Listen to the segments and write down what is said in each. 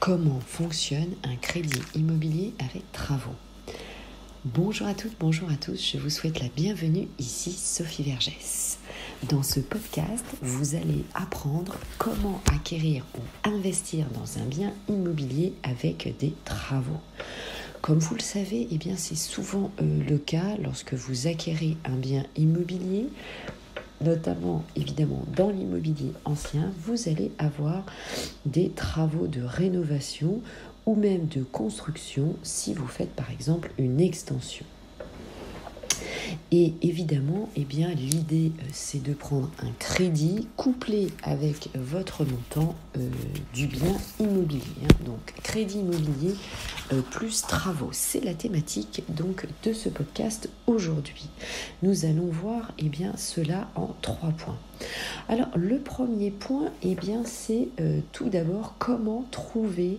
Comment fonctionne un crédit immobilier avec travaux? Bonjour à toutes, bonjour à tous, je vous souhaite la bienvenue, ici Sophie Vergès. Dans ce podcast, vous allez apprendre comment acquérir ou investir dans un bien immobilier avec des travaux. Comme vous le savez, c'est souvent le cas lorsque vous acquérez un bien immobilier, notamment évidemment dans l'immobilier ancien, vous allez avoir des travaux de rénovation ou même de construction si vous faites par exemple une extension. Et évidemment, l'idée c'est de prendre un crédit couplé avec votre montant du bien immobilier. Donc crédit immobilier plus travaux, c'est la thématique donc de ce podcast aujourd'hui. Nous allons voir cela en 3 points. Alors le premier point, c'est tout d'abord comment trouver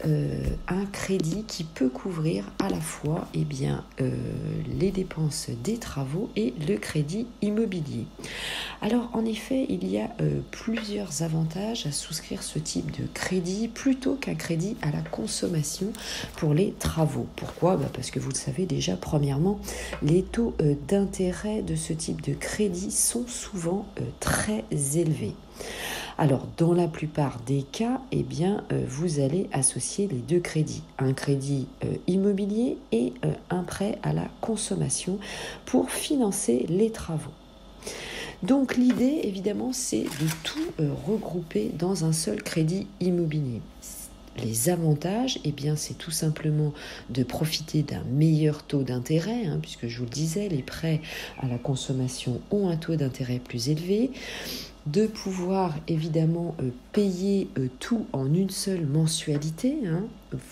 un crédit qui peut couvrir à la fois les dépenses des travaux et le crédit immobilier. Alors en effet, il y a plusieurs avantages à souscrire ce type de crédit plutôt qu'un crédit à la consommation pour les travaux. Pourquoi ? Parce que vous le savez déjà, premièrement, les taux d'intérêt de ce type de crédit sont souvent très élevés. Alors, dans la plupart des cas, vous allez associer les deux crédits. Un crédit immobilier et un prêt à la consommation pour financer les travaux. Donc, l'idée, évidemment, c'est de tout regrouper dans un seul crédit immobilier. Les avantages, c'est tout simplement de profiter d'un meilleur taux d'intérêt, puisque je vous le disais, les prêts à la consommation ont un taux d'intérêt plus élevé, de pouvoir évidemment payer tout en une seule mensualité,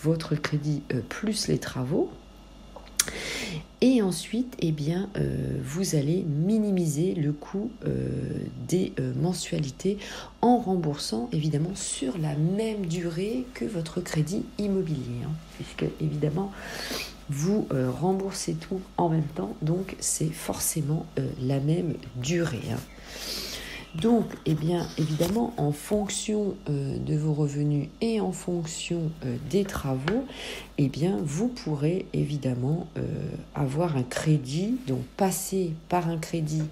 votre crédit plus les travaux. Et ensuite, vous allez minimiser le coût des mensualités en remboursant évidemment sur la même durée que votre crédit immobilier, puisque évidemment vous remboursez tout en même temps, donc c'est forcément la même durée. Donc, évidemment, en fonction de vos revenus et en fonction des travaux, vous pourrez évidemment avoir un crédit, donc passer par un crédit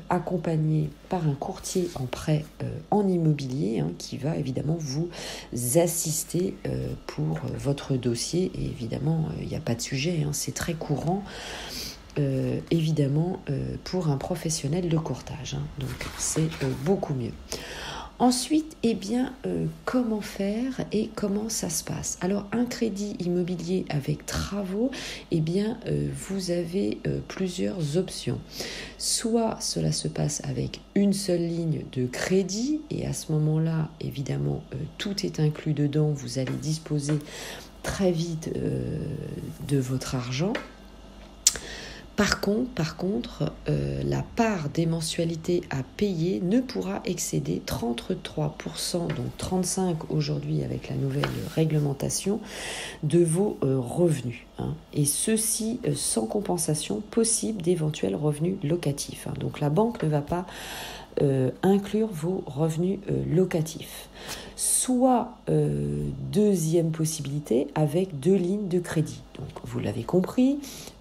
accompagné par un courtier en prêt en immobilier qui va évidemment vous assister pour votre dossier. Et évidemment, il n'y a pas de sujet, c'est très courant. Pour un professionnel de courtage. Donc, c'est beaucoup mieux. Ensuite, comment faire et comment ça se passe ? Alors, un crédit immobilier avec travaux, vous avez plusieurs options. Soit cela se passe avec une seule ligne de crédit et à ce moment-là, évidemment, tout est inclus dedans. Vous allez disposer très vite de votre argent. Par contre, la part des mensualités à payer ne pourra excéder 33%, donc 35% aujourd'hui avec la nouvelle réglementation, de vos revenus. Et ceci sans compensation possible d'éventuels revenus locatifs. Donc la banque ne va pas inclure vos revenus locatifs. Soit deuxième possibilité avec 2 lignes de crédit. Donc vous l'avez compris,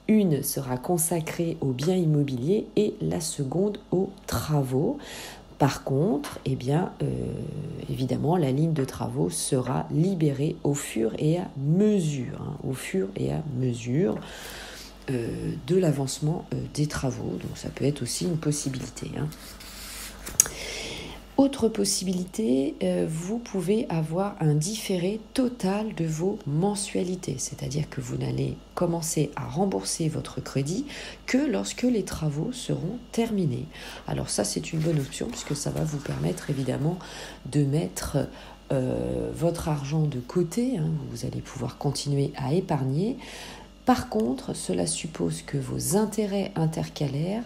une sera consacrée aux biens immobiliers et la seconde aux travaux. Par contre, évidemment, la ligne de travaux sera libérée au fur et à mesure, de l'avancement des travaux. Donc ça peut être aussi une possibilité. Autre possibilité, vous pouvez avoir un différé total de vos mensualités, c'est-à-dire que vous n'allez commencer à rembourser votre crédit que lorsque les travaux seront terminés. Alors ça, c'est une bonne option puisque ça va vous permettre évidemment de mettre votre argent de côté, vous allez pouvoir continuer à épargner. Par contre, cela suppose que vos intérêts intercalaires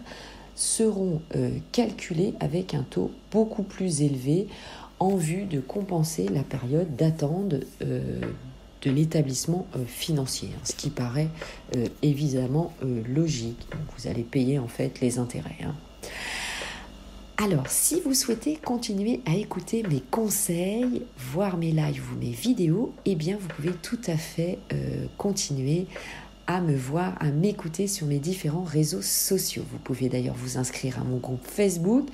seront calculés avec un taux beaucoup plus élevé en vue de compenser la période d'attente de l'établissement financier, ce qui paraît évidemment logique. Donc vous allez payer en fait les intérêts. Alors, si vous souhaitez continuer à écouter mes conseils, voir mes lives ou mes vidéos, eh bien, vous pouvez tout à fait continuer à me voir, à m'écouter sur mes différents réseaux sociaux. Vous pouvez d'ailleurs vous inscrire à mon groupe Facebook,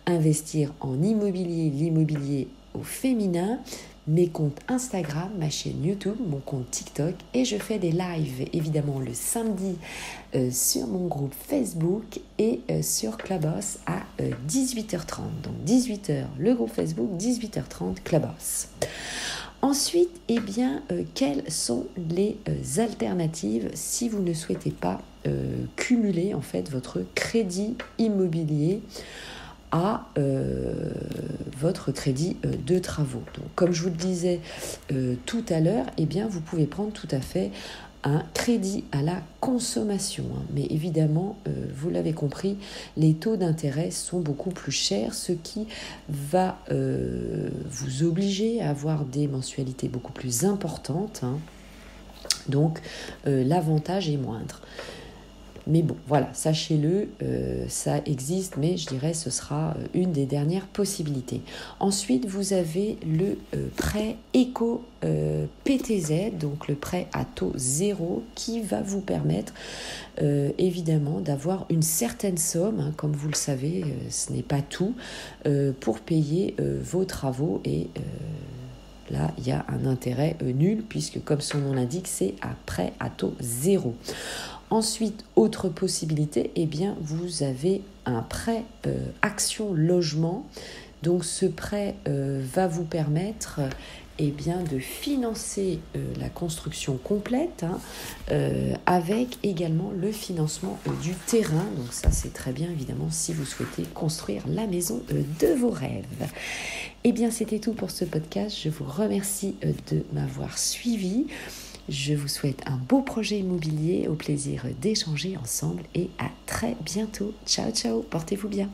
Investir en immobilier, l'immobilier au féminin, mes comptes Instagram, ma chaîne YouTube, mon compte TikTok, et je fais des lives évidemment le samedi sur mon groupe Facebook et sur Clubhouse à 18h30. Donc 18h le groupe Facebook, 18h30 Clubhouse. Ensuite, eh bien, quelles sont les alternatives si vous ne souhaitez pas cumuler en fait votre crédit immobilier à votre crédit de travaux. Donc, comme je vous le disais tout à l'heure, eh bien, vous pouvez prendre tout à fait un crédit à la consommation. Mais évidemment, vous l'avez compris, les taux d'intérêt sont beaucoup plus chers, ce qui va vous obliger à avoir des mensualités beaucoup plus importantes. Donc, l'avantage est moindre. Mais bon, voilà, sachez-le, ça existe, mais je dirais ce sera une des dernières possibilités. Ensuite, vous avez le prêt éco-PTZ, donc le prêt à taux zéro, qui va vous permettre évidemment d'avoir une certaine somme, comme vous le savez, ce n'est pas tout, pour payer vos travaux et... Là, il y a un intérêt nul puisque, comme son nom l'indique, c'est un prêt à taux zéro. Ensuite, autre possibilité, eh bien, vous avez un prêt action logement. Donc, ce prêt va vous permettre eh bien, de financer la construction complète avec également le financement du terrain. Donc, ça, c'est très bien, évidemment, si vous souhaitez construire la maison de vos rêves. Eh bien, c'était tout pour ce podcast. Je vous remercie de m'avoir suivi. Je vous souhaite un beau projet immobilier, au plaisir d'échanger ensemble et à très bientôt. Ciao, ciao, portez-vous bien.